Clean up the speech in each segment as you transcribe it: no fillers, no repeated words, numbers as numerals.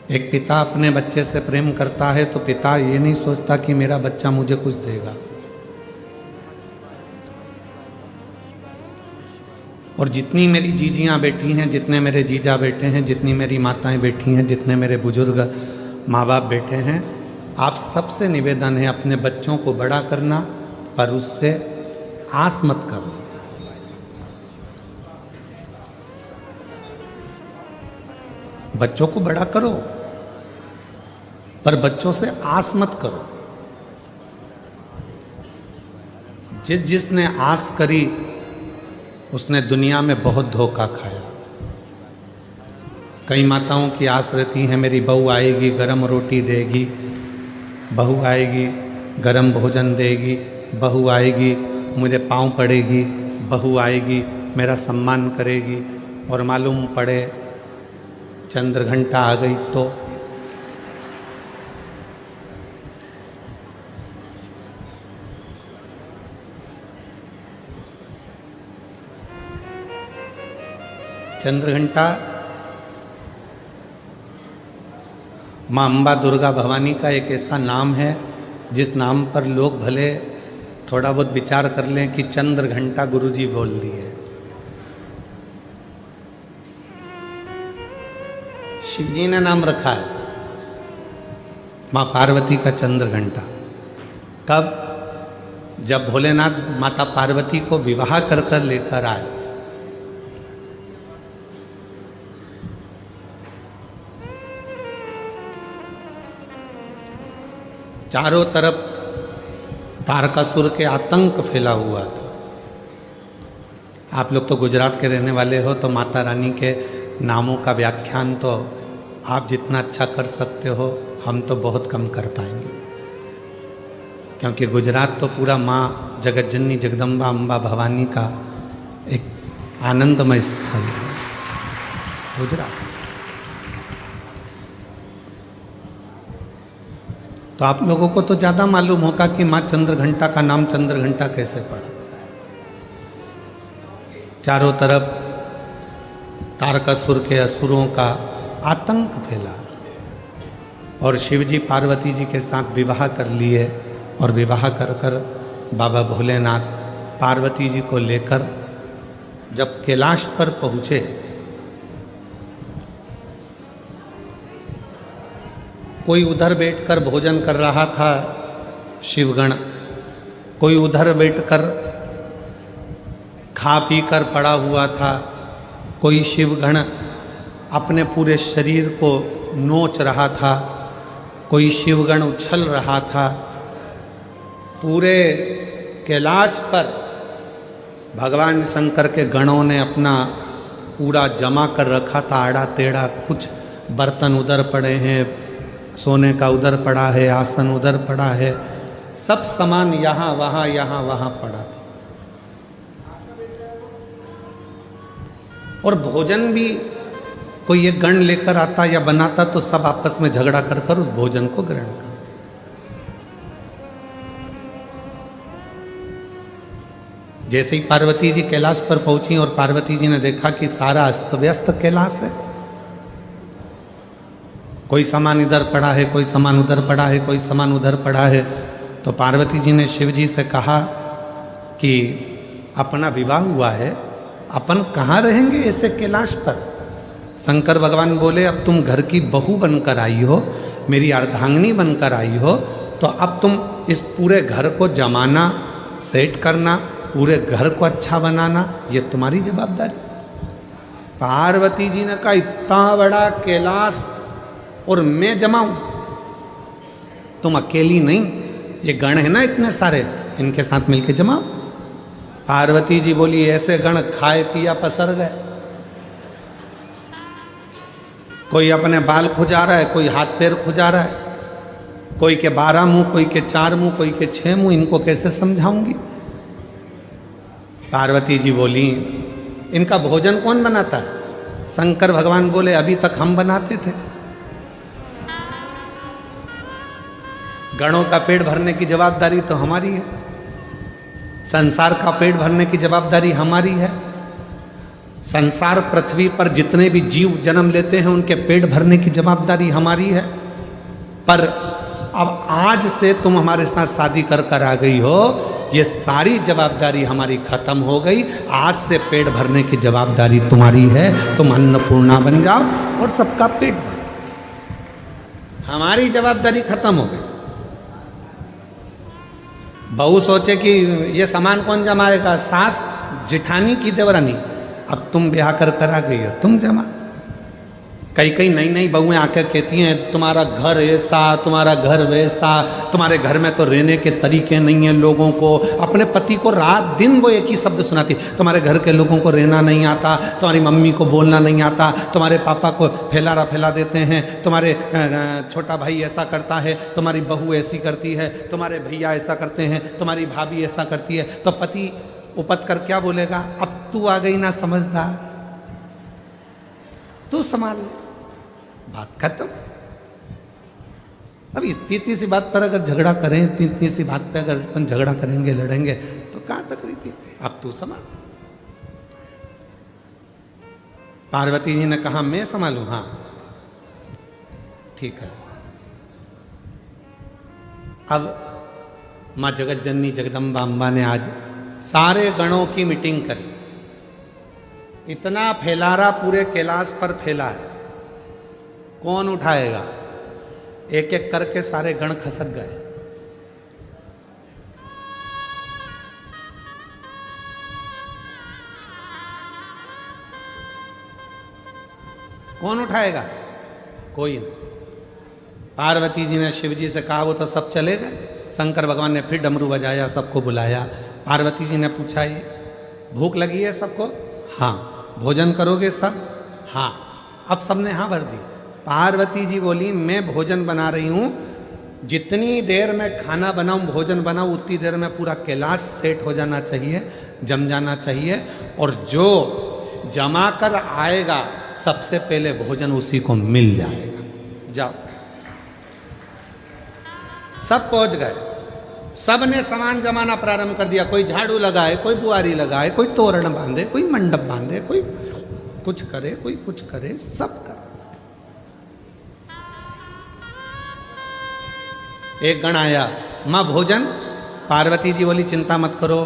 एक पिता अपने बच्चे से प्रेम करता है तो पिता ये नहीं सोचता कि मेरा बच्चा मुझे कुछ देगा, और जितनी मेरी जीजियाँ बैठी हैं, जितने मेरे जीजा बैठे हैं, जितनी मेरी माताएं बैठी हैं, जितने मेरे बुजुर्ग माँ बाप बैठे हैं, आप सबसे निवेदन है अपने बच्चों को बड़ा करना, पर उससे आस मत करना। बच्चों को बड़ा करो पर बच्चों से आस मत करो। जिसने आस करी उसने दुनिया में बहुत धोखा खाया। कई माताओं की आस रहती है मेरी बहू आएगी गरम रोटी देगी, बहू आएगी गरम भोजन देगी, बहू आएगी मुझे पाँव पड़ेगी, बहू आएगी मेरा सम्मान करेगी, और मालूम पड़े चंद्र घंटा आ गई तो चंद्र घंटा माँ अम्बा दुर्गा भवानी का एक ऐसा नाम है जिस नाम पर लोग भले थोड़ा बहुत विचार कर लें कि चंद्र घंटा गुरुजी बोल दिए। शिव जी ने नाम रखा है माँ पार्वती का चंद्र घंटा। कब? जब भोलेनाथ माता पार्वती को विवाह कर कर लेकर आए। चारों तरफ तारकासुर के आतंक फैला हुआ था। आप लोग तो गुजरात के रहने वाले हो तो माता रानी के नामों का व्याख्यान तो आप जितना अच्छा कर सकते हो हम तो बहुत कम कर पाएंगे, क्योंकि गुजरात तो पूरा माँ जगत जननी जगदम्बा अम्बा भवानी का एक आनंदमय स्थल है गुजरात। तो आप लोगों को तो ज़्यादा मालूम होगा कि माँ चंद्र घंटा का नाम चंद्र घंटा कैसे पड़ा। चारों तरफ तारकासुर के असुरों का आतंक फैला और शिवजी पार्वती जी के साथ विवाह कर लिए, और विवाह कर कर बाबा भोलेनाथ पार्वती जी को लेकर जब कैलाश पर पहुँचे कोई उधर बैठकर भोजन कर रहा था शिवगण, कोई उधर बैठकर खा पी कर पड़ा हुआ था, कोई शिवगण अपने पूरे शरीर को नोच रहा था, कोई शिवगण उछल रहा था। पूरे कैलाश पर भगवान शंकर के गणों ने अपना पूरा जमा कर रखा था आड़ा टेढ़ा। कुछ बर्तन उधर पड़े हैं, सोने का उधर पड़ा है, आसन उधर पड़ा है, सब सामान यहाँ वहाँ पड़ा। और भोजन भी कोई एक गण लेकर आता या बनाता तो सब आपस में झगड़ा कर कर उस भोजन को ग्रहण कर। जैसे ही पार्वती जी कैलाश पर पहुंची और पार्वती जी ने देखा कि सारा अस्त व्यस्त कैलाश है, कोई सामान इधर पड़ा है, कोई सामान उधर पड़ा है, कोई सामान उधर पड़ा है, तो पार्वती जी ने शिव जी से कहा कि अपना विवाह हुआ है, अपन कहाँ रहेंगे ऐसे कैलाश पर। शंकर भगवान बोले अब तुम घर की बहू बनकर आई हो, मेरी अर्धांगिनी बनकर आई हो, तो अब तुम इस पूरे घर को जमाना, सेट करना, पूरे घर को अच्छा बनाना, ये तुम्हारी जवाबदारी। पार्वती जी ने कहा इतना बड़ा कैलाश और मैं जमाऊं? तुम अकेली नहीं, ये गण है ना इतने सारे, इनके साथ मिलके जमाओ। पार्वती जी बोली ऐसे गण खाए पिया पसर गए, कोई अपने बाल खुजा रहा है, कोई हाथ पैर खुजा रहा है, कोई के 12 मुंह, कोई के 4 मुंह, कोई के 6 मुंह, इनको कैसे समझाऊंगी। पार्वती जी बोली इनका भोजन कौन बनाता है? शंकर भगवान बोले अभी तक हम बनाते थे। गणों का पेट भरने की जवाबदारी तो हमारी है, संसार का पेट भरने की जवाबदारी हमारी है। संसार पृथ्वी पर जितने भी जीव जन्म लेते हैं उनके पेट भरने की जवाबदारी हमारी है। पर अब आज से तुम हमारे साथ शादी कर कर आ गई हो, ये सारी जवाबदारी हमारी खत्म हो गई। आज से पेट भरने की जवाबदारी तुम्हारी है। तुम अन्नपूर्णा बन जाओ और सबका पेट भरो। हमारी जवाबदारी खत्म हो गई। बहू सोचे कि ये सामान कौन जमाएगा, सास जिठानी की देवरानी। अब तुम ब्याह कर कर आ गई हो, तुम जमा। कई कई नई नई बहुएं आकर कहती हैं तुम्हारा घर ऐसा, तुम्हारा घर वैसा, तुम्हारे घर में तो रहने के तरीके नहीं हैं लोगों को। अपने पति को रात दिन वो एक ही शब्द सुनाती, तुम्हारे घर के लोगों को रहना नहीं आता, तुम्हारी मम्मी को बोलना नहीं आता, तुम्हारे पापा को फैला देते हैं, तुम्हारे छोटा भाई ऐसा करता है, तुम्हारी बहू ऐसी करती है, तुम्हारे भैया ऐसा करते हैं, तुम्हारी भाभी ऐसा करती है। तो पति उपत कर क्या बोलेगा, अब तू आ गई ना समझदार, तू संभाल, बात खत्म। अब इतनी इतनी सी बात पर अगर झगड़ा करें, इतनी इतनी सी बात पे अगर अपन झगड़ा करेंगे लड़ेंगे तो कहां तक रही थी। अब तू संभाल। पार्वती जी ने कहा मैं संभालू, हाँ ठीक है। अब मां जगत जननी जगदम्बा अम्बा ने आज सारे गणों की मीटिंग करी। इतना फैलारा पूरे कैलाश पर फैला है, कौन उठाएगा। एक एक करके सारे गण खसक गए। कौन उठाएगा, कोई नहीं। पार्वती जी ने शिव जी से कहा, वो तो सब चले गए। शंकर भगवान ने फिर डमरू बजाया, सबको बुलाया। पार्वती जी ने पूछा, ये भूख लगी है सबको, हाँ। भोजन करोगे सब, हाँ। अब सबने हाँ भर दी। पार्वती जी बोली मैं भोजन बना रही हूँ, जितनी देर में खाना बनाऊं भोजन बनाऊं उतनी देर में पूरा कैलाश सेट हो जाना चाहिए, जम जाना चाहिए, और जो जमा कर आएगा सबसे पहले भोजन उसी को मिल जाएगा। जाओ। सब पहुंच गए, सब ने सामान जमाना प्रारंभ कर दिया। कोई झाड़ू लगाए, कोई बुआरी लगाए, कोई तोरण बांधे, कोई मंडप बांधे, कोई कुछ करे, कोई कुछ करे, सब कर। एक गण आया, मां भोजन। पार्वती जी बोली चिंता मत करो,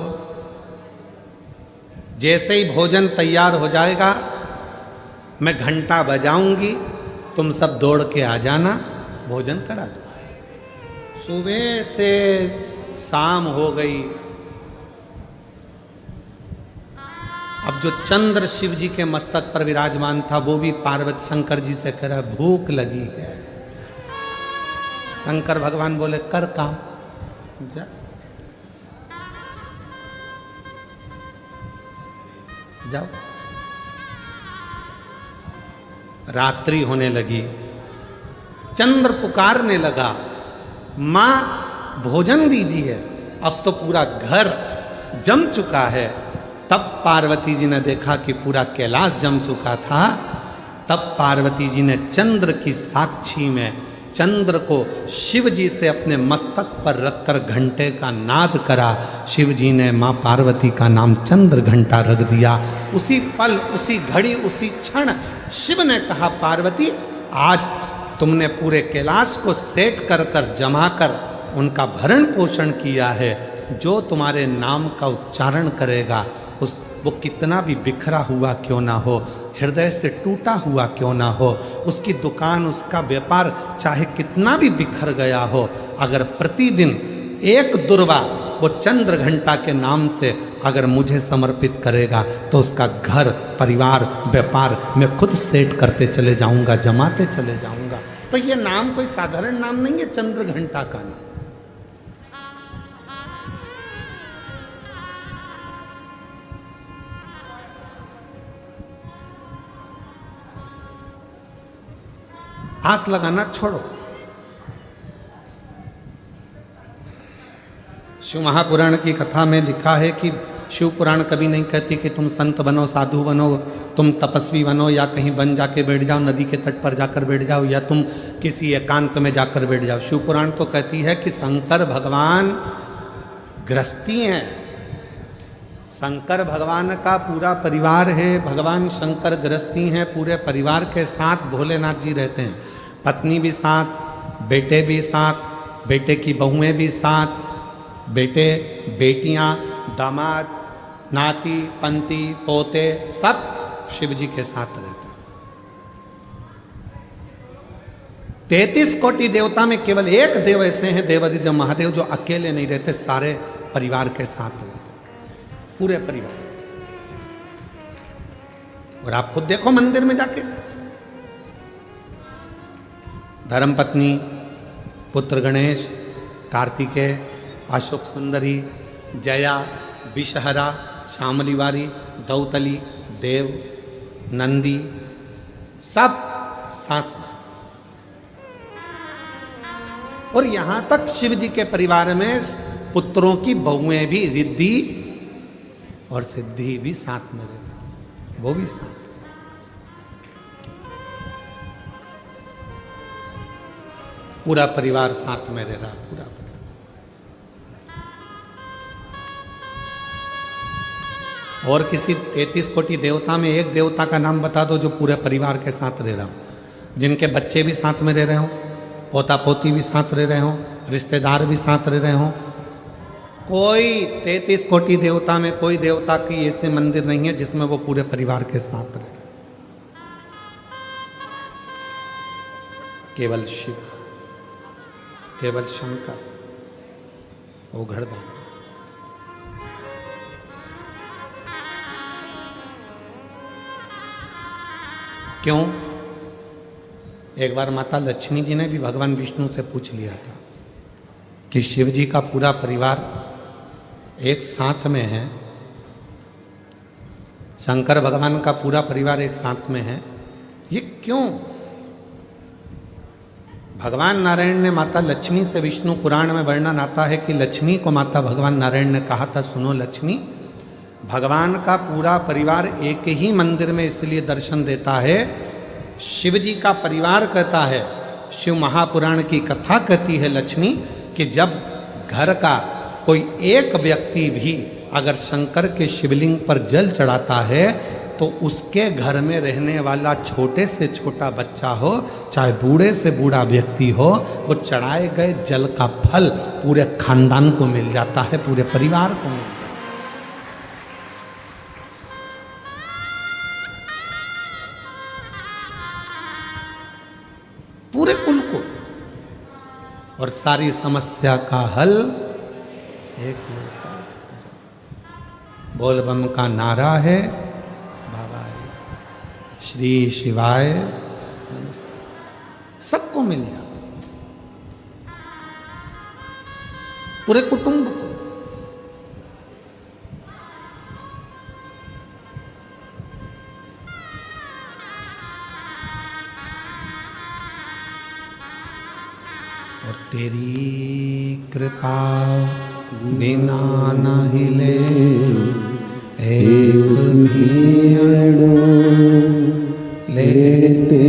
जैसे ही भोजन तैयार हो जाएगा मैं घंटा बजाऊंगी, तुम सब दौड़ के आ जाना, भोजन करा दो। सुबह से शाम हो गई। अब जो चंद्र शिव जी के मस्तक पर विराजमान था वो भी पार्वती शंकर जी से कह रहा भूख लगी है। शंकर भगवान बोले कर काम, जा। जाओ। रात्रि होने लगी, चंद्र पुकारने लगा, मां भोजन दीजिए। अब तो पूरा घर जम चुका है। तब पार्वती जी ने देखा कि पूरा कैलाश जम चुका था। तब पार्वती जी ने चंद्र की साक्षी में चंद्र को शिव जी से अपने मस्तक पर रखकर घंटे का नाद करा। शिव जी ने मां पार्वती का नाम चंद्र घंटा रख दिया। उसी पल, उसी घड़ी, उसी क्षण शिव ने कहा, पार्वती आज तुमने पूरे कैलाश को सेट कर कर जमा कर उनका भरण पोषण किया है। जो तुम्हारे नाम का उच्चारण करेगा वो कितना भी बिखरा हुआ क्यों ना हो, हृदय से टूटा हुआ क्यों ना हो, उसकी दुकान, उसका व्यापार चाहे कितना भी बिखर गया हो, अगर प्रतिदिन एक दुर्वा वो चंद्र घंटा के नाम से अगर मुझे समर्पित करेगा तो उसका घर, परिवार, व्यापार मैं खुद सेट करते चले जाऊंगा, जमाते चले जाऊंगा। तो ये नाम कोई साधारण नाम नहीं है, चंद्र घंटा का नाम। आस लगाना छोड़ो। शिव महापुराण की कथा में लिखा है कि शिव पुराण कभी नहीं कहती कि तुम संत बनो, साधु बनो, तुम तपस्वी बनो, या कहीं वन जाके बैठ जाओ, नदी के तट पर जाकर बैठ जाओ, या तुम किसी एकांत में जाकर बैठ जाओ। शिव पुराण तो कहती है कि शंकर भगवान गृहस्थी हैं, शंकर भगवान का पूरा परिवार है, भगवान शंकर गृहस्थी हैं, पूरे परिवार के साथ भोलेनाथ जी रहते हैं। पत्नी भी साथ, बेटे भी साथ, बेटे की बहुएं भी साथ, बेटे बेटियां, दामाद, नाती पंती पोते सब शिव जी के साथ रहते हैं। 33 कोटि देवता में केवल एक देव ऐसे हैं, देवाधिदेव महादेव, जो अकेले नहीं रहते, सारे परिवार के साथ रहते, पूरे परिवार के साथ। और आप खुद देखो मंदिर में जाके, धर्मपत्नी, पुत्र गणेश, कार्तिकेय, अशोक सुंदरी, जया, विषहरा, शामलीवारी, दौतली, देव, नंदी, सब साथ में। और यहां तक शिव जी के परिवार में पुत्रों की बहुएं भी, रिद्धि और सिद्धि भी साथ में रहे, वो भी साथ। पूरा परिवार साथ में रह रहा, पूरा परिवार। और किसी 33 कोटि देवता में एक देवता का नाम बता दो जो पूरे परिवार के साथ रह रहा हो, जिनके बच्चे भी साथ में रह रहे हो, पोता पोती भी साथ रह रहे हो, रिश्तेदार भी साथ रह रहे हो। कोई 33 कोटि देवता में कोई देवता की ऐसे मंदिर नहीं है जिसमें वो पूरे परिवार के साथ रहे। केवल शिव, केवल शंकर, वो घड़दान। क्यों? एक बार माता लक्ष्मी जी ने भी भगवान विष्णु से पूछ लिया था कि शिव जी का पूरा परिवार एक साथ में है, शंकर भगवान का पूरा परिवार एक साथ में है, ये क्यों? भगवान नारायण ने माता लक्ष्मी से, विष्णु पुराण में वर्णन आता है कि लक्ष्मी को माता भगवान नारायण ने कहा था, सुनो लक्ष्मी, भगवान का पूरा परिवार एक ही मंदिर में इसलिए दर्शन देता है, शिव जी का परिवार कहता है, शिव महापुराण की कथा कहती है लक्ष्मी, कि जब घर का कोई एक व्यक्ति भी अगर शंकर के शिवलिंग पर जल चढ़ाता है तो उसके घर में रहने वाला छोटे से छोटा बच्चा हो, चाहे बूढ़े से बूढ़ा व्यक्ति हो, वो चढ़ाए गए जल का फल पूरे खानदान को मिल जाता है, पूरे परिवार को मिल जाता है, पूरे कुल को। और सारी समस्या का हल एक लड़का, बोल बम का नारा है, बाबा श्री शिवाय नमस्ते, सबको मिल जाता, पूरे कुटुंब को। और तेरी कृपा बिना न हिले एक भी अणु, लेते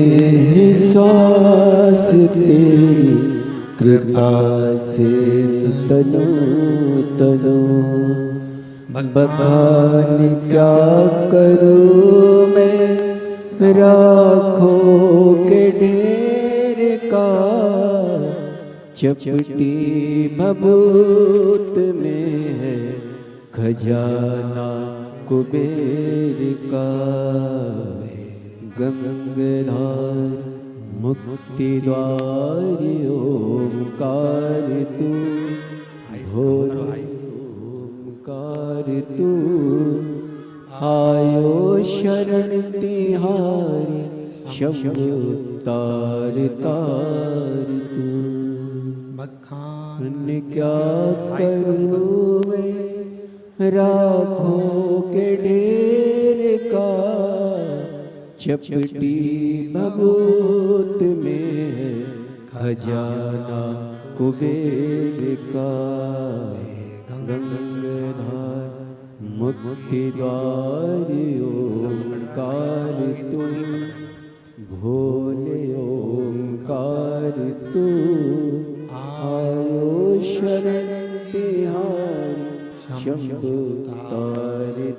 श्वास तेरी कृपा से तनु तनु, बखान क्या करूं मैं राखों के ढेर का, चपटी भभूत में है खजाना कुबेर का, गंगाधार मुक्ति द्वार ओमकार तू, भोले ओमकार तू, आयो शरण तिहारी शंभु तार तार तू, बखान क्या करूं मैं राखों के ढेर का, चपटी भभूत में है खजाना कुबेर का, गंगाधार मुक्ति द्वार ओमकार तू, भोले ओमकार तू, आयो शरण तिहारी शंभु तारे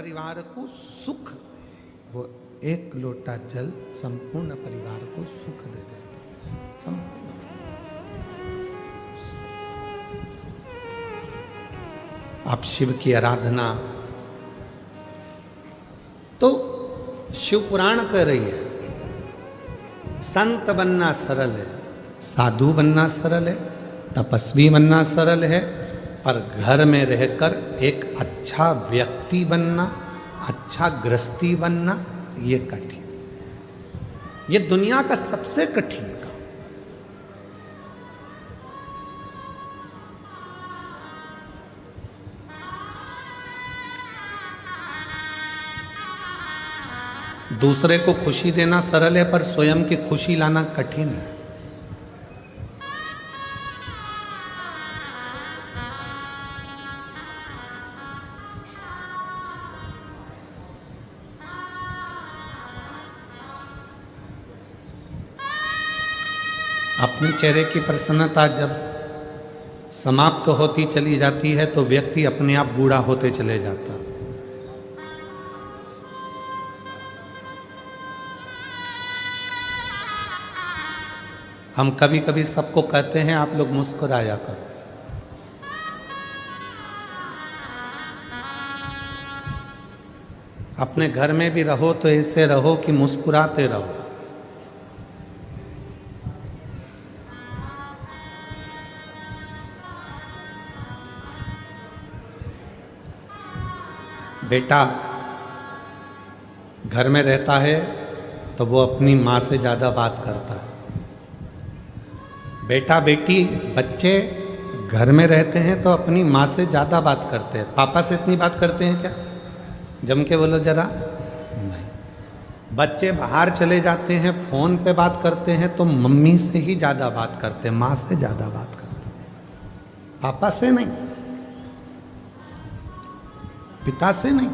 परिवार को सुख, वो एक लोटा जल संपूर्ण परिवार को सुख दे देता है। संपूर्ण आप शिव की आराधना, तो शिव पुराण कह रही है संत बनना सरल है, साधु बनना सरल है, तपस्वी बनना सरल है, पर घर में रहकर एक अच्छा व्यक्ति बनना, अच्छा गृहस्थी बनना, ये कठिन, ये दुनिया का सबसे कठिन काम। दूसरे को खुशी देना सरल है, पर स्वयं की खुशी लाना कठिन है। अपने चेहरे की प्रसन्नता जब समाप्त होती चली जाती है तो व्यक्ति अपने आप बूढ़ा होते चले जाता है। हम कभी कभी सबको कहते हैं आप लोग मुस्कुराया करो, अपने घर में भी रहो तो ऐसे रहो कि मुस्कुराते रहो। बेटा घर में रहता है तो वो अपनी माँ से ज़्यादा बात करता है। बेटा बेटी बच्चे घर में रहते हैं तो अपनी माँ से ज़्यादा बात करते हैं। पापा से इतनी बात करते हैं क्या? जम के बोलो जरा। नहीं। बच्चे बाहर चले जाते हैं, फ़ोन पे बात करते हैं तो मम्मी से ही ज़्यादा बात करते हैं, माँ से ज़्यादा बात करते हैं, पापा से नहीं, पिता से नहीं।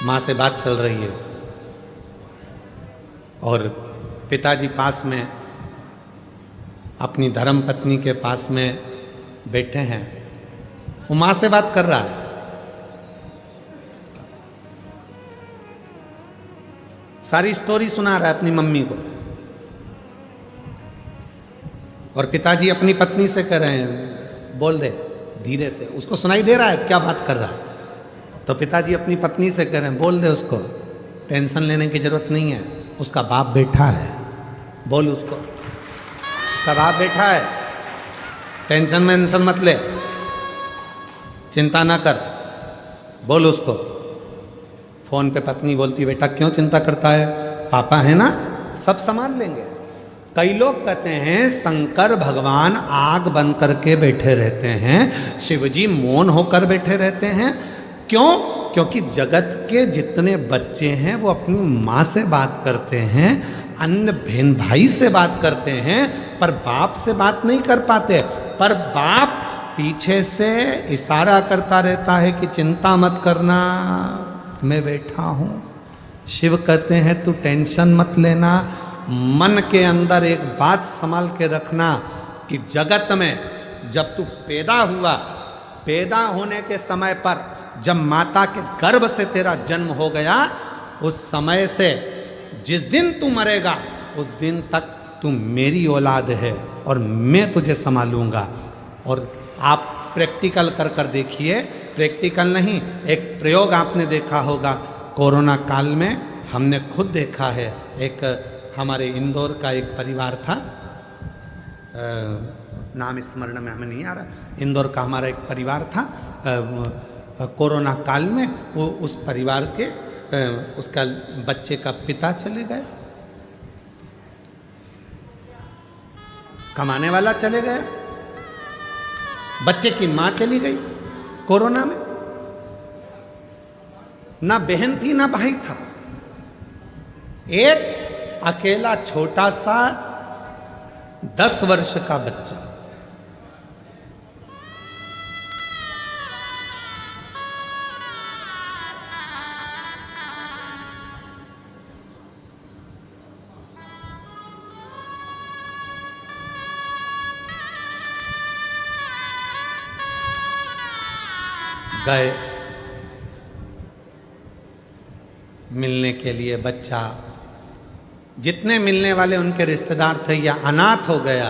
माँ से बात चल रही है और पिताजी पास में अपनी धर्म पत्नी के पास में बैठे हैं, वो माँ से बात कर रहा है। सारी स्टोरी सुना रहा है अपनी मम्मी को, और पिताजी अपनी पत्नी से कह रहे हैं बोल दे धीरे से, उसको सुनाई दे रहा है क्या बात कर रहा है। तो पिताजी अपनी पत्नी से कह रहे हैं बोल दे उसको, टेंशन लेने की जरूरत नहीं है, उसका बाप बैठा है, बोल उसको, उसका बाप बैठा है, टेंशन में मत ले, चिंता ना कर, बोल उसको। फोन पे पत्नी बोलती बेटा क्यों चिंता करता है, पापा है ना, सब संभाल लेंगे। कई लोग कहते हैं शंकर भगवान आग बंद करके बैठे रहते हैं, शिवजी मौन होकर बैठे रहते हैं। क्यों? क्योंकि जगत के जितने बच्चे हैं वो अपनी माँ से बात करते हैं, अन्य बहन भाई से बात करते हैं, पर बाप से बात नहीं कर पाते। पर बाप पीछे से इशारा करता रहता है कि चिंता मत करना, मैं बैठा हूँ। शिव कहते हैं तू टेंशन मत लेना, मन के अंदर एक बात संभाल के रखना कि जगत में जब तू पैदा हुआ, पैदा होने के समय पर जब माता के गर्भ से तेरा जन्म हो गया, उस समय से जिस दिन तू मरेगा उस दिन तक तू मेरी औलाद है और मैं तुझे संभालूंगा। और आप प्रैक्टिकल कर कर देखिए, प्रैक्टिकल नहीं, एक प्रयोग आपने देखा होगा कोरोना काल में, हमने खुद देखा है। एक हमारे इंदौर का एक परिवार था, नाम स्मरण में हमें नहीं आ रहा, इंदौर का हमारा एक परिवार था। कोरोना काल में वो उस परिवार के उसका बच्चे का पिता चले गए, कमाने वाला चले गया, बच्चे की मां चली गई कोरोना में, ना बहन थी ना भाई था, एक अकेला छोटा सा 10 वर्ष का बच्चा। गए मिलने के लिए बच्चा, जितने मिलने वाले उनके रिश्तेदार थे, या अनाथ हो गया।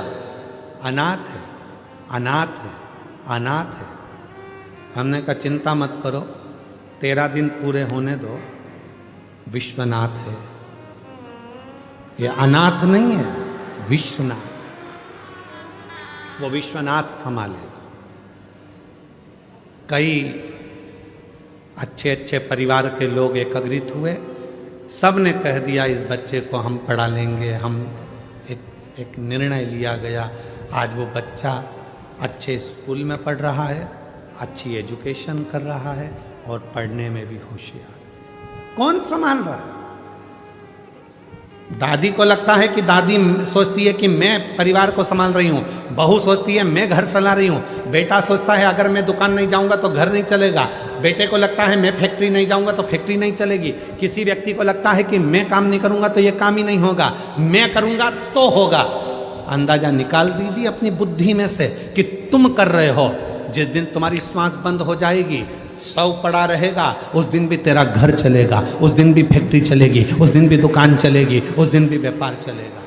अनाथ है, अनाथ है, अनाथ है। हमने कहा चिंता मत करो, 13 दिन पूरे होने दो, विश्वनाथ है। ये अनाथ नहीं है, विश्वनाथ। वो विश्वनाथ संभालेगा। कई अच्छे अच्छे परिवार के लोग एकत्रित हुए, सब ने कह दिया इस बच्चे को हम पढ़ा लेंगे। हम एक निर्णय लिया गया। आज वो बच्चा अच्छे स्कूल में पढ़ रहा है, अच्छी एजुकेशन कर रहा है और पढ़ने में भी होशियार है। कौन संभाल रहा है? दादी को लगता है कि दादी सोचती है कि मैं परिवार को संभाल रही हूँ, बहू सोचती है मैं घर चला रही हूँ, बेटा सोचता है अगर मैं दुकान नहीं जाऊँगा तो घर नहीं चलेगा, बेटे को लगता है मैं फैक्ट्री नहीं जाऊँगा तो फैक्ट्री नहीं चलेगी, किसी व्यक्ति को लगता है कि मैं काम नहीं करूँगा तो ये काम ही नहीं होगा, मैं करूँगा तो होगा। अंदाजा निकाल दीजिए अपनी बुद्धि में से कि तुम कर रहे हो। जिस दिन तुम्हारी श्वास बंद हो जाएगी, शव पड़ा रहेगा, उस दिन भी तेरा घर चलेगा, उस दिन भी फैक्ट्री चलेगी, उस दिन भी दुकान चलेगी, उस दिन भी व्यापार चलेगा।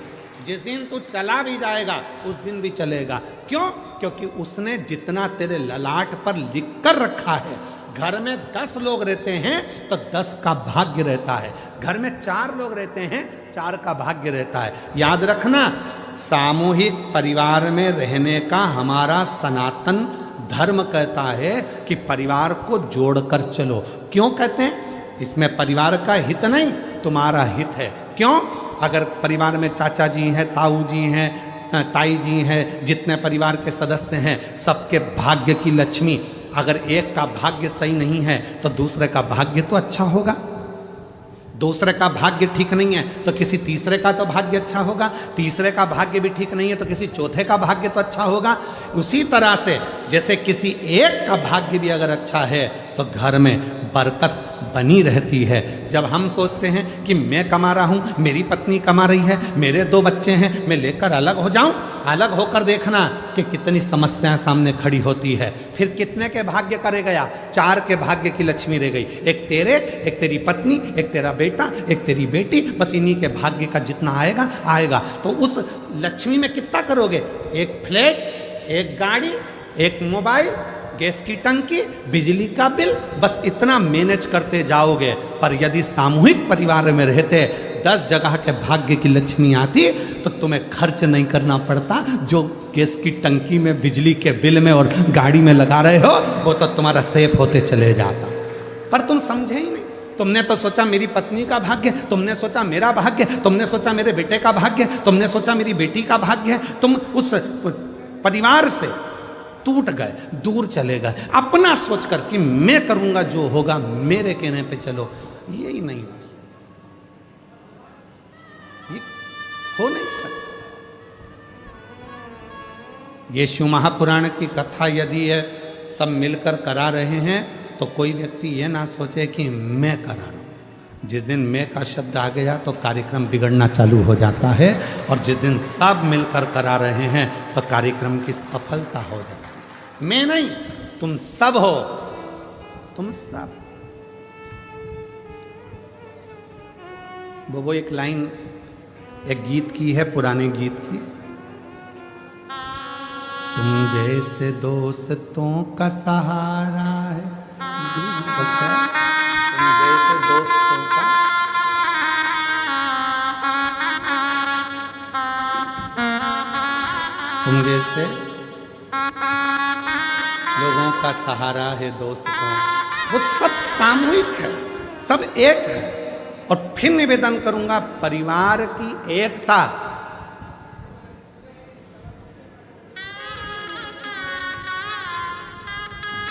जिस दिन तू चला भी जाएगा उस दिन भी चलेगा। क्यों? क्योंकि उसने जितना तेरे ललाट पर लिख कर रखा है। घर में 10 लोग रहते हैं तो 10 का भाग्य रहता है, घर में 4 लोग रहते हैं 4 का भाग्य रहता है। याद रखना, सामूहिक परिवार में रहने का हमारा सनातन धर्म कहता है कि परिवार को जोड़कर चलो। क्यों कहते हैं? इसमें परिवार का हित नहीं, तुम्हारा हित है। क्यों? अगर परिवार में चाचा जी हैं, ताऊ जी हैं, ताई जी हैं, जितने परिवार के सदस्य हैं, सबके भाग्य की लक्ष्मी, अगर एक का भाग्य सही नहीं है तो दूसरे का भाग्य तो अच्छा होगा। दूसरे का भाग्य ठीक नहीं है तो किसी तीसरे का तो भाग्य अच्छा होगा, तीसरे का भाग्य भी ठीक नहीं है तो किसी चौथे का भाग्य तो अच्छा होगा। उसी तरह से जैसे किसी एक का भाग्य भी अगर अच्छा है तो घर में बरकत बनी रहती है। जब हम सोचते हैं कि मैं कमा रहा हूँ, मेरी पत्नी कमा रही है, मेरे 2 बच्चे हैं, मैं लेकर अलग हो जाऊं, अलग होकर देखना कि कितनी समस्याएं सामने खड़ी होती है। फिर कितने के भाग्य करे गया? 4 के भाग्य की लक्ष्मी रह गई, एक तेरे, एक तेरी पत्नी, एक तेरा बेटा, एक तेरी बेटी, बस इन्हीं के भाग्य का जितना आएगा आएगा। तो उस लक्ष्मी में कितना करोगे? एक फ्लैट, एक गाड़ी, एक मोबाइल, गैस की टंकी, बिजली का बिल, बस इतना मैनेज करते जाओगे। पर यदि सामूहिक परिवार में रहते 10 जगह के भाग्य की लक्ष्मी आती तो तुम्हें खर्च नहीं करना पड़ता। जो गैस की टंकी में, बिजली के बिल में और गाड़ी में लगा रहे हो वो तो तुम्हारा सेफ होते चले जाता। पर तुम समझे ही नहीं। तुमने तो सोचा मेरी पत्नी का भाग्य, तुमने सोचा मेरा भाग्य, तुमने सोचा मेरे बेटे का भाग्य, तुमने सोचा मेरी बेटी का भाग्य है। तुम उस परिवार से टूट गए, दूर चले गए, अपना सोचकर कि मैं करूंगा जो होगा, मेरे कहने पे चलो। यही नहीं हो सकता, ये हो नहीं सकता। ये शिव महापुराण की कथा यदि है सब मिलकर करा रहे हैं तो कोई व्यक्ति ये ना सोचे कि मैं करा रहा हूं। जिस दिन मैं का शब्द आ गया तो कार्यक्रम बिगड़ना चालू हो जाता है, और जिस दिन सब मिलकर करा रहे हैं तो कार्यक्रम की सफलता हो जाती है। मैं नहीं, तुम सब हो, तुम सब। वो एक लाइन एक गीत की है, पुराने गीत की, तुम जैसे दोस्तों का सहारा है। तुम जैसे दोस्तों का, तुम जैसे लोगों का सहारा है दोस्तों। वो सब सामूहिक है, सब एक है। और फिर निवेदन करूंगा, परिवार की एकता,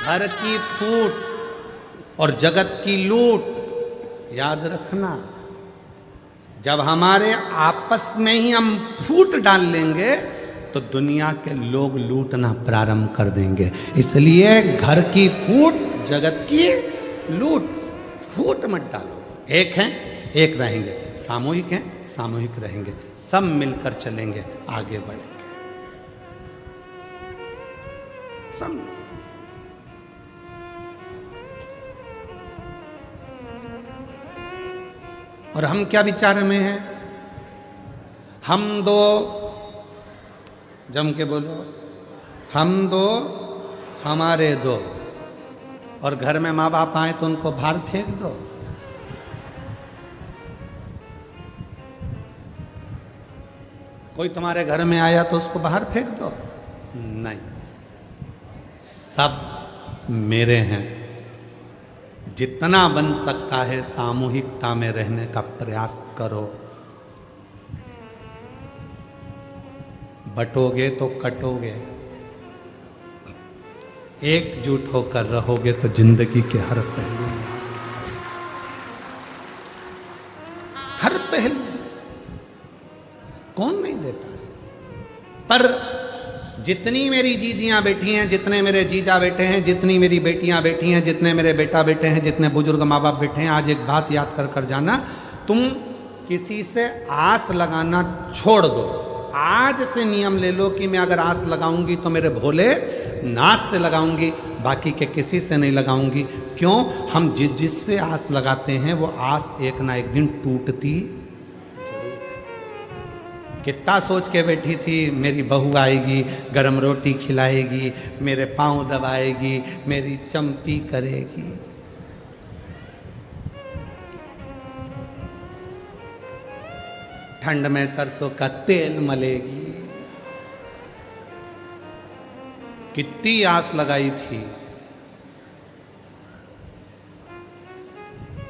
घर की फूट और जगत की लूट। याद रखना, जब हमारे आपस में ही हम फूट डाल लेंगे तो दुनिया के लोग लूटना प्रारंभ कर देंगे। इसलिए घर की फूट, जगत की लूट, फूट मत डालो। एक हैं, एक रहेंगे, सामूहिक हैं, सामूहिक रहेंगे, सब मिलकर चलेंगे, आगे बढ़ेंगे, सब। और हम क्या विचार में हैं? हम दो, जम के बोलो, हम दो हमारे दो, और घर में माँ बाप आए तो उनको बाहर फेंक दो। कोई तुम्हारे घर में आया तो उसको बाहर फेंक दो? नहीं, सब मेरे हैं। जितना बन सकता है सामूहिकता में रहने का प्रयास करो। बटोगे तो कटोगे, एकजुट होकर रहोगे तो जिंदगी के हर पहलू में, हर पहलू कौन नहीं देता। पर जितनी मेरी जीजियां बैठी हैं, जितने मेरे जीजा बैठे हैं, जितनी मेरी बेटियां बैठी हैं, जितने मेरे बेटा बैठे हैं, जितने बुजुर्ग माँ बाप बैठे हैं, आज एक बात याद कर जाना, तुम किसी से आस लगाना छोड़ दो। आज से नियम ले लो कि मैं अगर आस लगाऊंगी तो मेरे भोले नाथ से लगाऊंगी, बाकी के किसी से नहीं लगाऊंगी। क्यों? हम जिससे आस लगाते हैं वो आस एक ना एक दिन टूटती। कितना सोच के बैठी थी, मेरी बहू आएगी, गरम रोटी खिलाएगी, मेरे पाँव दबाएगी, मेरी चंपी करेगी। ठंड में सरसों का तेल मलेगी। कितनी आस लगाई थी।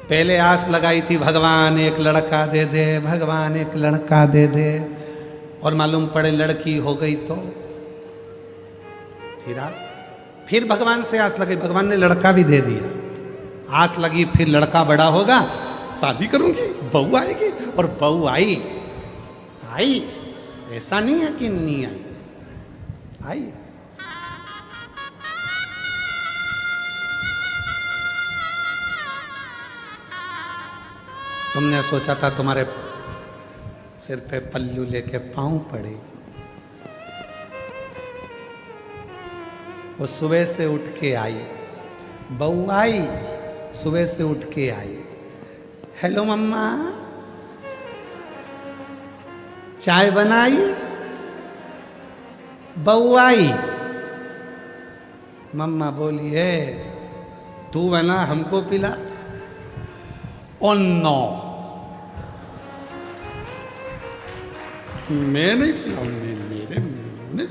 पहले आस लगाई थी भगवान एक लड़का दे दे, भगवान एक लड़का दे दे, और मालूम पड़े लड़की हो गई तो फिर भगवान से आस लगी, भगवान ने लड़का भी दे दिया। आस लगी फिर लड़का बड़ा होगा, शादी करूंगी, बहू आएगी, और बहू आई। ऐसा नहीं है कि नहीं आई। तुमने सोचा था तुम्हारे सिर पे पल्लू लेके पाँव पड़ेगी, वो सुबह से उठ के आई, बहू आई, सुबह से उठ के आई। हेलो मम्मा, चाय बनाई? बहू आई, मम्मा बोली है तू बना हमको पिला। ओ नो, मैं नहीं पिलाऊंगी। मेरे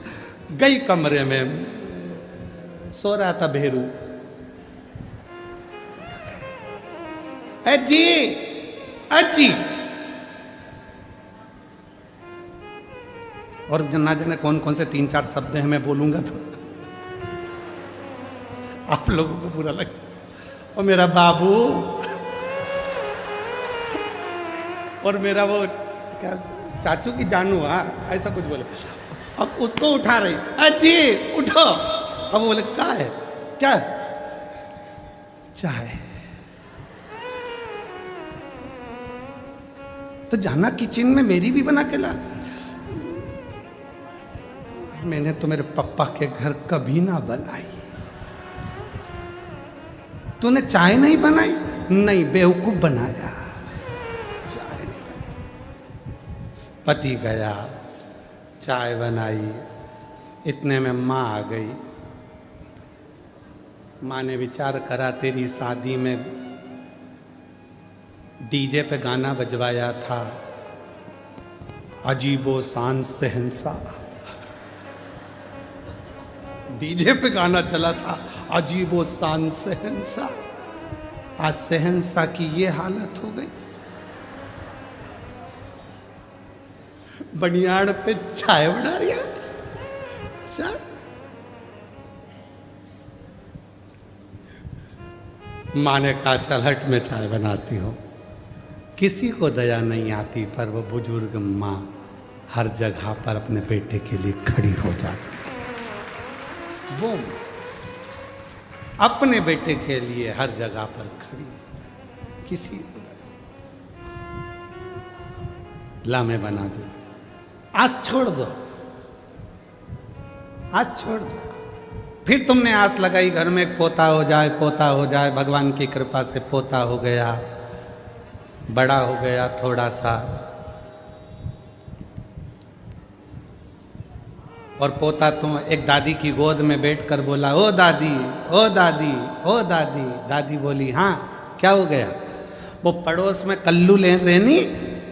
गई कमरे में, सो रहा था भेरू। अजी अजी, और ना जाने कौन कौन से 3-4 शब्द हैं, मैं बोलूंगा तो आप लोगों को बुरा लग जाए। और मेरा बाबू, और मेरा वो क्या चाचू की जानू, हाँ ऐसा कुछ बोले। अब उसको उठा रही, अजी उठो। अब बोले क्या है? क्या? चाय। तो जाना किचन में, मेरी भी बना के ला। मैंने तो मेरे पापा के घर कभी ना बनाई। तूने चाय नहीं बनाई? नहीं, बेवकूफ बनाया, चाय नहीं बनाई। पति गया, चाय बनाई, इतने में माँ आ गई। माँ ने विचार करा तेरी शादी में डीजे पे गाना बजवाया था, अजीबो शान सहनसा। डीजे पे गाना चला था, अजीबो शान सहनसा। आज सहनसा की ये हालत हो गई। बनियाड़ पे चाय बना रही है। चाय माँ ने कहा चल हट, मैं चाय बनाती हूँ। किसी को दया नहीं आती, पर वो बुजुर्ग माँ हर जगह पर अपने बेटे के लिए खड़ी हो जाती। वो अपने बेटे के लिए हर जगह पर खड़ी, किसी को लामे बना देते। आज छोड़ दो, आज छोड़ दो। फिर तुमने आस लगाई घर में पोता हो जाए, पोता हो जाए। भगवान की कृपा से पोता हो गया। बड़ा हो गया थोड़ा सा, और पोता तो एक दादी की गोद में बैठकर बोला, ओ दादी, ओ दादी, ओ दादी। दादी बोली, हाँ क्या हो गया? वो पड़ोस में कल्लू ले रहनी,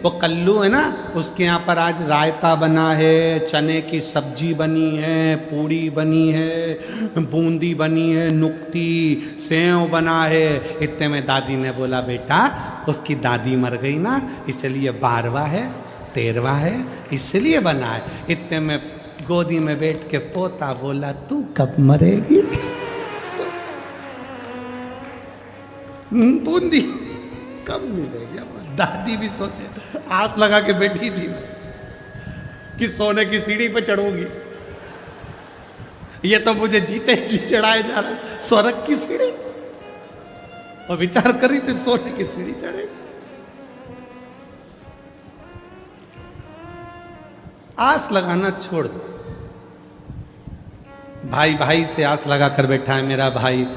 वो कल्लू है ना, उसके यहाँ पर आज रायता बना है, चने की सब्जी बनी है, पूड़ी बनी है, बूंदी बनी है, नुक्ती, सेव बना है। इतने में दादी ने बोला, बेटा उसकी दादी मर गई ना, इसलिए 12वां है, 13वां है, इसलिए बना है। इतने में गोदी में बैठ के पोता बोला, तू कब मरेगी? बूंदी कब मिलेगी? दादी भी सोचे, आस लगा के बैठी थी कि सोने की सीढ़ी पे चढ़ूंगी, ये तो मुझे जीते जी चढ़ाए जा रहा है स्वर्ग की सीढ़ी, और विचार करी थी सोने की सीढ़ी चढ़ेगी। आस लगाना छोड़ दो। भाई भाई से आस लगा कर बैठा है मेरा भाई,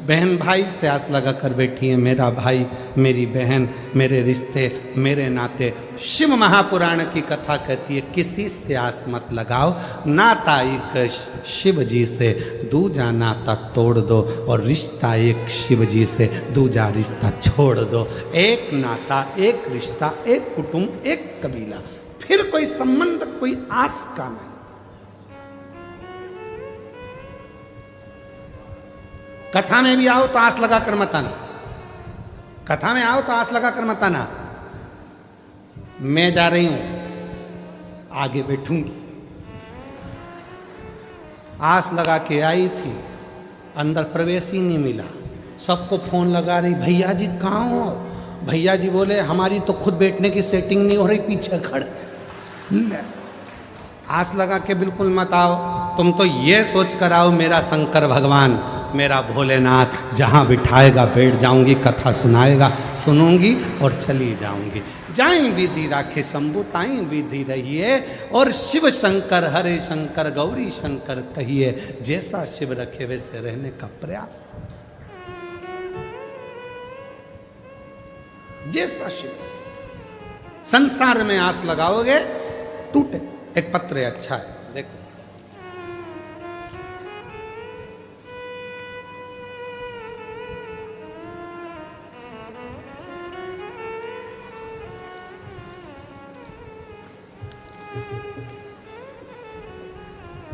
बहन भाई से आस लगा कर बैठी है मेरा भाई, मेरी बहन, मेरे रिश्ते, मेरे नाते। शिव महापुराण की कथा कहती है, किसी से आस मत लगाओ, नाता एक शिव जी से, दूजा नाता तोड़ दो, और रिश्ता एक शिव जी से, दूजा रिश्ता छोड़ दो। एक नाता, एक रिश्ता, एक कुटुंब, एक कबीला, फिर कोई संबंध, कोई आस का नहीं। कथा में भी आओ तो आस लगा कर मत आना, कथा में आओ तो आस लगा कर मत आना। मैं जा रही हूं, आगे बैठूंगी। आस लगा के आई थी, अंदर प्रवेश ही नहीं मिला। सबको फोन लगा रही, भैया जी कहाँ हो? भैया जी बोले, हमारी तो खुद बैठने की सेटिंग नहीं हो रही, पीछे खड़े। आस लगा के बिल्कुल मत आओ। तुम तो ये सोच कर आओ, मेरा शंकर भगवान, मेरा भोलेनाथ जहाँ बिठाएगा बैठ जाऊंगी, कथा सुनाएगा सुनूंगी और चली जाऊंगी। जाई विधि राखे शंभु ताई विधि रहिए, और शिव शंकर हरे शंकर गौरी शंकर कहिए। जैसा शिव रखे वैसे रहने का प्रयास, जैसा शिव। संसार में आस लगाओगे टूटे। एक पत्र है, अच्छा है, देखो।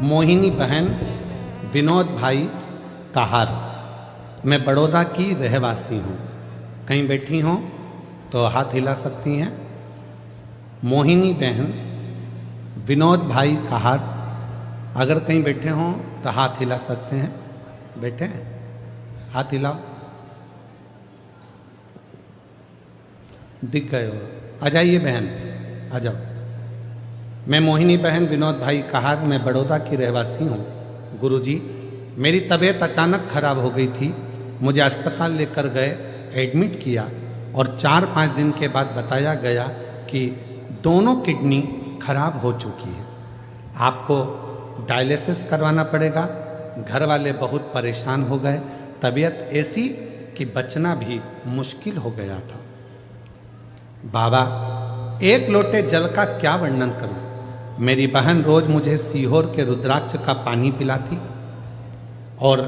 मोहिनी बहन, विनोद भाई कहार। मैं बड़ौदा की रहवासी हूँ। कहीं बैठी हों तो हाथ हिला सकती हैं। मोहिनी बहन, विनोद भाई कहार, अगर कहीं बैठे हों तो हाथ हिला सकते हैं। बैठे हैं, हाथ हिलाओ। दिख गए हो, आ जाइए बहन, आ जाओ। मैं मोहिनी बहन, विनोद भाई कहार, मैं बड़ौदा की रहवासी हूँ। गुरुजी, मेरी तबीयत अचानक खराब हो गई थी। मुझे अस्पताल लेकर गए, एडमिट किया, और 4-5 दिन के बाद बताया गया कि दोनों किडनी खराब हो चुकी है। आपको डायलिसिस करवाना पड़ेगा। घर वाले बहुत परेशान हो गए। तबीयत ऐसी कि बचना भी मुश्किल हो गया था। बाबा, एक लोटे जल का क्या वर्णन करूं। मेरी बहन रोज मुझे सीहोर के रुद्राक्ष का पानी पिलाती और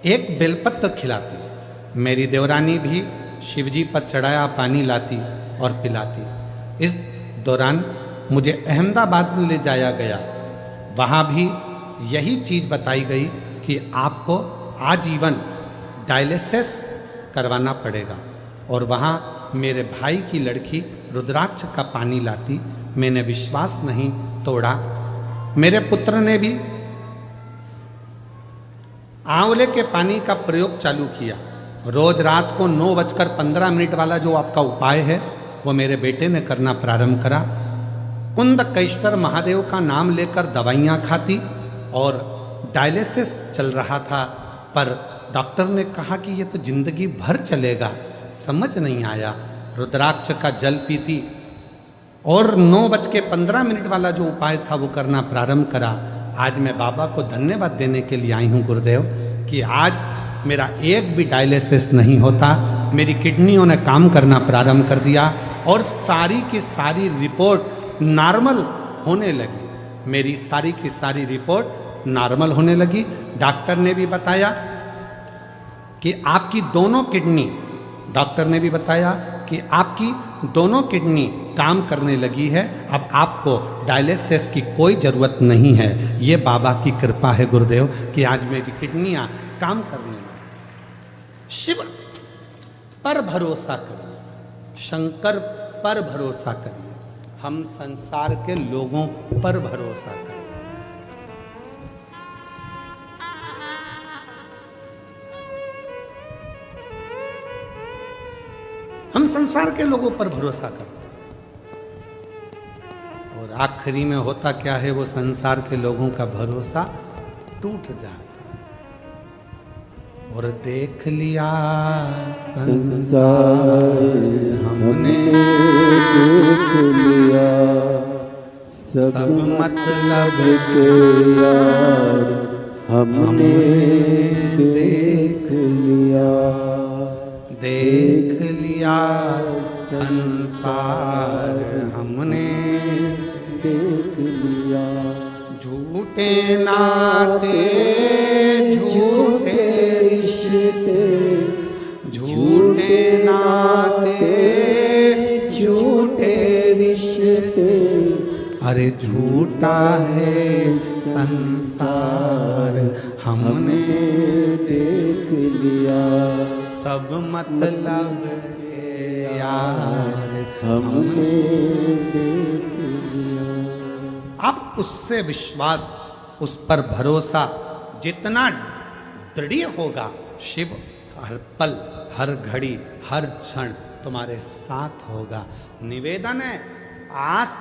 एक बेलपत्र खिलाती। मेरी देवरानी भी शिवजी पर चढ़ाया पानी लाती और पिलाती। इस दौरान मुझे अहमदाबाद ले जाया गया। वहाँ भी यही चीज़ बताई गई कि आपको आजीवन डायलिसिस करवाना पड़ेगा। और वहाँ मेरे भाई की लड़की रुद्राक्ष का पानी लाती। मैंने विश्वास नहीं तोड़ा। मेरे पुत्र ने भी आंवले के पानी का प्रयोग चालू किया। रोज रात को 9:15 वाला जो आपका उपाय है वो मेरे बेटे ने करना प्रारंभ करा। कुंदकेश्वर महादेव का नाम लेकर दवाइयाँ खाती और डायलिसिस चल रहा था। पर डॉक्टर ने कहा कि ये तो जिंदगी भर चलेगा। समझ नहीं आया। रुद्राक्ष का जल पीती और 9:15 वाला जो उपाय था वो करना प्रारंभ करा। आज मैं बाबा को धन्यवाद देने के लिए आई हूँ गुरुदेव कि आज मेरा एक भी डायलिसिस नहीं होता। मेरी किडनियों ने काम करना प्रारंभ कर दिया और सारी की सारी रिपोर्ट नॉर्मल होने लगी। मेरी सारी की सारी रिपोर्ट नॉर्मल होने लगी। डॉक्टर ने भी बताया कि आपकी दोनों किडनी, डॉक्टर ने भी बताया कि आपकी दोनों किडनी काम करने लगी है, अब आपको डायलिसिस की कोई ज़रूरत नहीं है। ये बाबा की कृपा है गुरुदेव कि आज मेरी किडनियाँ काम करने लगी। शिव पर भरोसा करिए, शंकर पर भरोसा करिए, हम संसार के लोगों पर भरोसा करें। हम संसार के लोगों पर भरोसा करते हैं और आखिरी में होता क्या है, वो संसार के लोगों का भरोसा टूट जाता है। और देख लिया संसार हमने, देख लिया सब मतलब के यार हमने देख लिया, देख लिया संसार हमने, देख लिया झूठे नाते झूठे रिश्ते, झूठे नाते झूठे रिश्ते, अरे झूठा है संसार हमने देख लिया, सब मतलब के यार हमने देख लिया। अब उससे विश्वास, उस पर भरोसा जितना दृढ़ होगा, शिव हर पल, हर घड़ी, हर क्षण तुम्हारे साथ होगा। निवेदन है, आस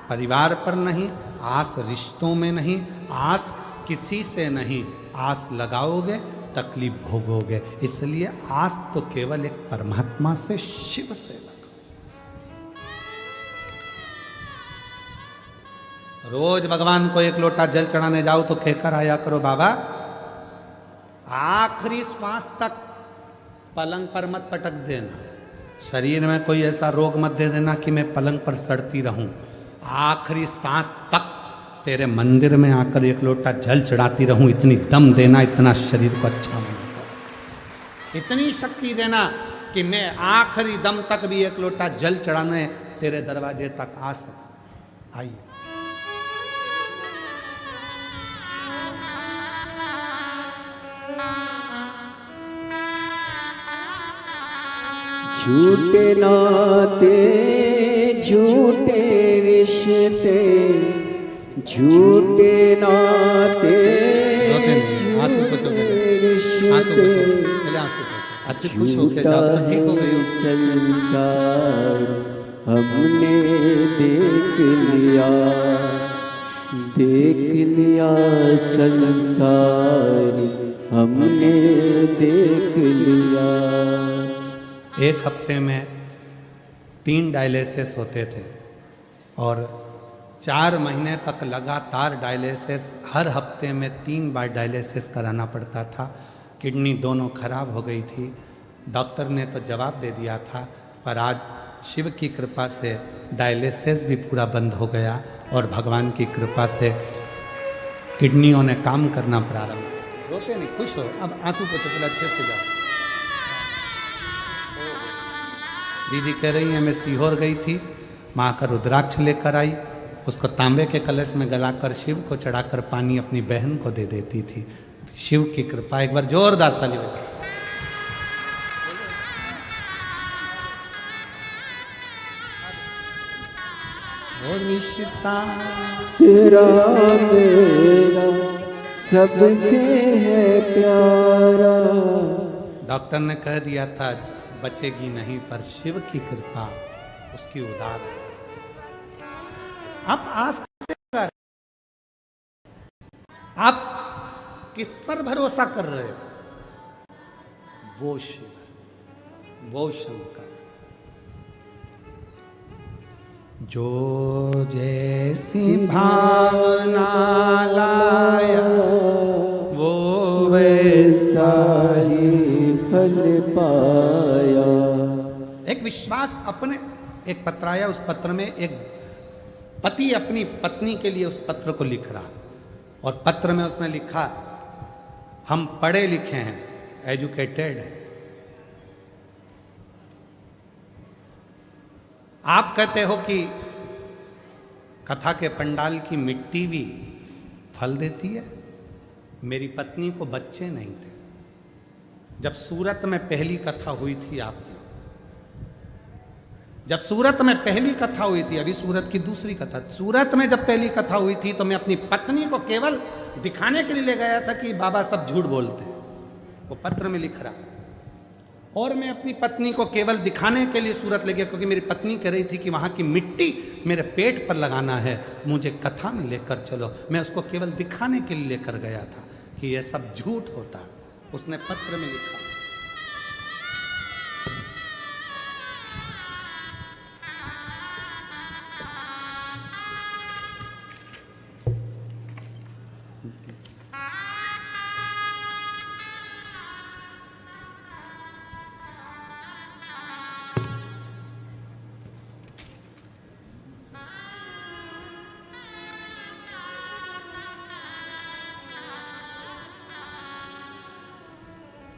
परिवार पर नहीं, आस रिश्तों में नहीं, आस किसी से नहीं, आस लगाओगे तकलीफ भोगोगे। इसलिए आस तो केवल एक परमात्मा से, शिव से लगाओ। रोज भगवान को एक लोटा जल चढ़ाने जाओ तो कहकर आया करो, बाबा आखिरी श्वास तक पलंग पर मत पटक देना, शरीर में कोई ऐसा रोग मत दे देना कि मैं पलंग पर सड़ती रहूं। आखिरी सांस तक तेरे मंदिर में आकर एक लोटा जल चढ़ाती रहूं, इतनी दम देना, इतना शरीर को अच्छा बनाना, इतनी शक्ति देना कि मैं आखिरी दम तक भी एक लोटा जल चढ़ाने तेरे दरवाजे तक आ सकूं। आइए झूठे नाते झूठे रिश्ते, झूठे नाते रिश्ते, अच्छी खुश होके जाओ तो ठीक हो गई। संसार हमने देख लिया, देख लिया संसार हमने देख लिया। एक हफ्ते में 3 डायलिसिस होते थे और 4 महीने तक लगातार डायलिसिस, हर हफ्ते में 3 बार डायलिसिस कराना पड़ता था। किडनी दोनों खराब हो गई थी। डॉक्टर ने तो जवाब दे दिया था, पर आज शिव की कृपा से डायलिसिस भी पूरा बंद हो गया और भगवान की कृपा से किडनियों ने काम करना प्रारंभ। रोते नहीं, खुश हो, अब आंसू पोछो, पहले अच्छे से जाओ। दीदी कह रही है मैं सीहोर गई थी, माँ का रुद्राक्ष लेकर आई, उसको तांबे के कलश में गलाकर शिव को चढ़ाकर पानी अपनी बहन को दे देती थी। शिव की कृपा, एक बार जोरदार ताली बजाओ। और रिश्ता तेरा मेरा सबसे है प्यारा। डॉक्टर ने कह दिया था बचेगी नहीं, पर शिव की कृपा उसकी उदार है। आप आस कैसे कर, आप किस पर भरोसा कर रहे हो? वो शिव, वो शंकर। जो जैसी भावना लाया वो वैसा ही फल पाया। एक विश्वास अपने, एक पत्र आया, उस पत्र में एक पति अपनी पत्नी के लिए उस पत्र को लिख रहा, और पत्र में उसने लिखा, हम पढ़े लिखे हैं, एजुकेटेड हैं। आप कहते हो कि कथा के पंडाल की मिट्टी भी फल देती है। मेरी पत्नी को बच्चे नहीं थे जब सूरत में पहली कथा हुई थी आपकी, जब सूरत में पहली कथा हुई थी, अभी सूरत की दूसरी कथा, सूरत में जब पहली कथा हुई थी तो मैं अपनी पत्नी को केवल दिखाने के लिए ले गया था कि बाबा सब झूठ बोलते हैं, वो पत्र में लिख रहा, और मैं अपनी पत्नी को केवल दिखाने के लिए सूरत ले गया, क्योंकि मेरी पत्नी कह रही थी कि वहाँ की मिट्टी मेरे पेट पर लगाना है, मुझे कथा में लेकर चलो। मैं उसको केवल दिखाने के लिए लेकर गया था कि यह सब झूठ होता। उसने पत्र में लिखा,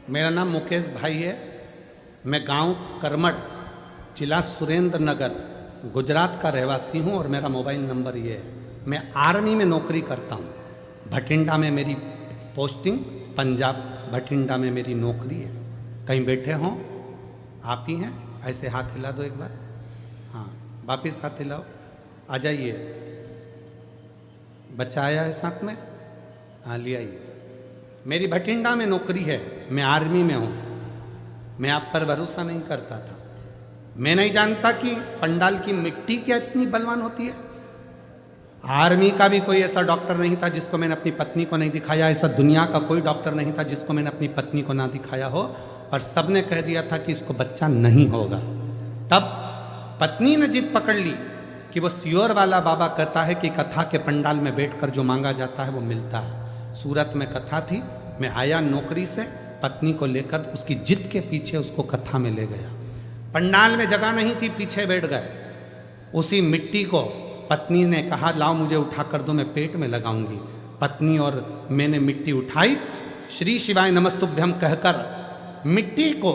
मेरा नाम मुकेश भाई है, मैं गांव करमड़, जिला सुरेंद्र नगर, गुजरात का रहवासी हूं, और मेरा मोबाइल नंबर ये है। मैं आर्मी में नौकरी करता हूं, भटिंडा में मेरी पोस्टिंग, पंजाब भटिंडा में मेरी नौकरी है। कहीं बैठे हों आप ही हैं, ऐसे हाथ हिला दो एक बार, हाँ वापिस हाथ हिलाओ, आ जाइए। बच्चा आया है साथ में, हाँ ले आइए। मेरी भटिंडा में नौकरी है, मैं आर्मी में हूँ। मैं आप पर भरोसा नहीं करता था, मैं नहीं जानता कि पंडाल की मिट्टी क्या इतनी बलवान होती है। आर्मी का भी कोई ऐसा डॉक्टर नहीं था जिसको मैंने अपनी पत्नी को नहीं दिखाया, ऐसा दुनिया का कोई डॉक्टर नहीं था जिसको मैंने अपनी पत्नी को ना दिखाया हो, पर सबने कह दिया था कि इसको बच्चा नहीं होगा। तब पत्नी ने जिद पकड़ ली कि वो सियोर वाला बाबा कहता है कि कथा के पंडाल में बैठकर जो मांगा जाता है वो मिलता है। सूरत में कथा थी, मैं आया नौकरी से, पत्नी को लेकर उसकी जिद के पीछे उसको कथा में ले गया। पंडाल में जगह नहीं थी, पीछे बैठ गए। उसी मिट्टी को पत्नी ने कहा लाओ मुझे उठा कर दो, मैं पेट में लगाऊंगी। पत्नी और मैंने मिट्टी उठाई, श्री शिवाय नमस्तुभ्यम कहकर मिट्टी को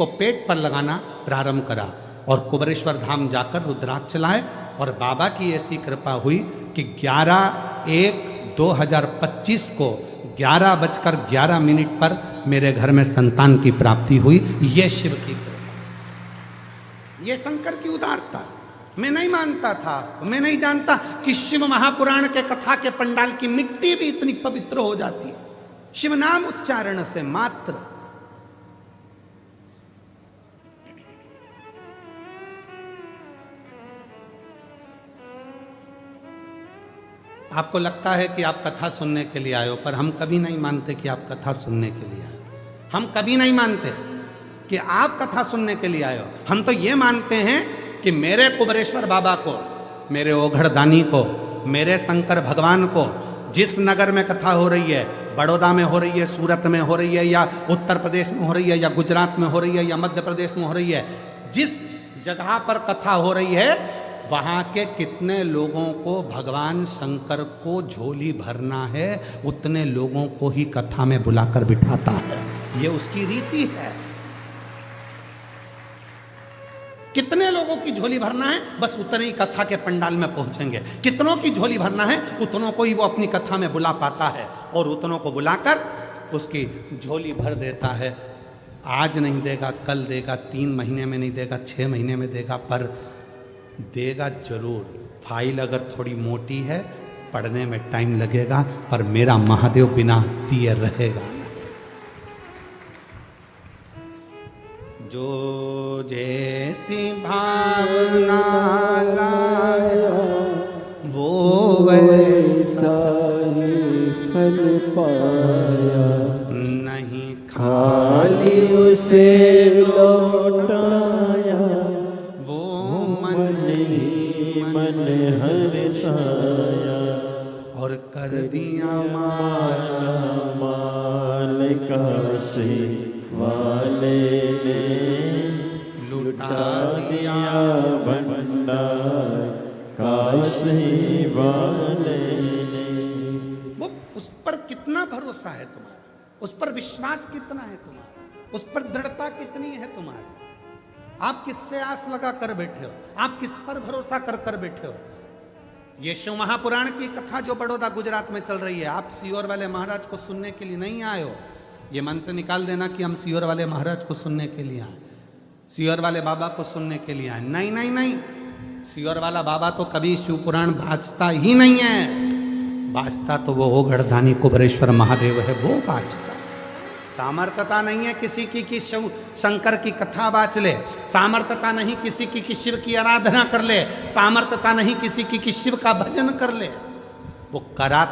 पेट पर लगाना प्रारंभ करा, और कुबरेश्वर धाम जाकर रुद्राक्ष चलाए, और बाबा की ऐसी कृपा हुई कि 11/1/2025 को 11:11 पर मेरे घर में संतान की प्राप्ति हुई। ये शिव की कृपा, ये शंकर की उदारता। मैं नहीं मानता था, मैं नहीं जानता कि शिव महापुराण के कथा के पंडाल की मिट्टी भी इतनी पवित्र हो जाती है शिव नाम उच्चारण से मात्र। आपको लगता है कि आप कथा सुनने के लिए आए हो, पर हम कभी नहीं मानते कि आप कथा सुनने के लिए आए हो। हम कभी नहीं मानते कि आप कथा सुनने के लिए आए हो। हम तो ये मानते हैं कि मेरे कुबरेश्वर बाबा को, मेरे ओघड़दानी को, मेरे शंकर भगवान को, जिस नगर में कथा हो रही है, बड़ौदा में हो रही है, सूरत में हो रही है, या उत्तर प्रदेश में हो रही है, या गुजरात में हो रही है, या मध्य प्रदेश में हो रही है, जिस जगह पर कथा हो रही है वहाँ के कितने लोगों को भगवान शंकर को झोली भरना है, उतने लोगों को ही कथा में बुलाकर बिठाता है। ये उसकी रीति है। कितने लोगों की झोली भरना है, बस उतने ही कथा के पंडाल में पहुंचेंगे। कितनों की झोली भरना है, उतनों को ही वो अपनी कथा में बुला पाता है, और उतनों को बुलाकर उसकी झोली भर देता है। आज नहीं देगा, कल देगा, 3 महीने में नहीं देगा, 6 महीने में देगा, पर देगा जरूर। फाइल अगर थोड़ी मोटी है, पढ़ने में टाइम लगेगा, पर मेरा महादेव बिना दिए रहेगा। जो जैसी भावना लाया वो वैसा ही फल पाया। नहीं खाली उसे लौटाया, वो मन हर्षाया, और कर दिया माया माने काशी वाले ने लुटा दिया भंडार काशी वाले ने। वो उस पर कितना भरोसा है तुम्हारा, उस पर विश्वास कितना है तुम्हारा, उस पर दृढ़ता कितनी है तुम्हारी। आप किससे आस लगा कर बैठे हो, आप किस पर भरोसा कर कर बैठे हो। ये शिव महापुराण की कथा जो बड़ौदा गुजरात में चल रही है, आप सीहोर वाले महाराज को सुनने के लिए नहीं आए हो। ये मन से निकाल देना कि हम सीहोर वाले महाराज को सुनने के लिए आए, सीहोर वाले बाबा को सुनने के लिए आए। नहीं नहीं नहीं, सीहोर वाला बाबा तो कभी शिव पुराण बाजता ही नहीं है। बाजता तो वो गढ़धानी कुबरेश्वर महादेव है, वो बाजता। सामर्थ्यता नहीं है किसी की कि शिव शंकर की कथा बाच ले, सामर्थ्यता नहीं किसी की कि शिव की आराधना कर ले, सामर्थ्यता नहीं किसी की कि शिव का भजन कर ले। वो करा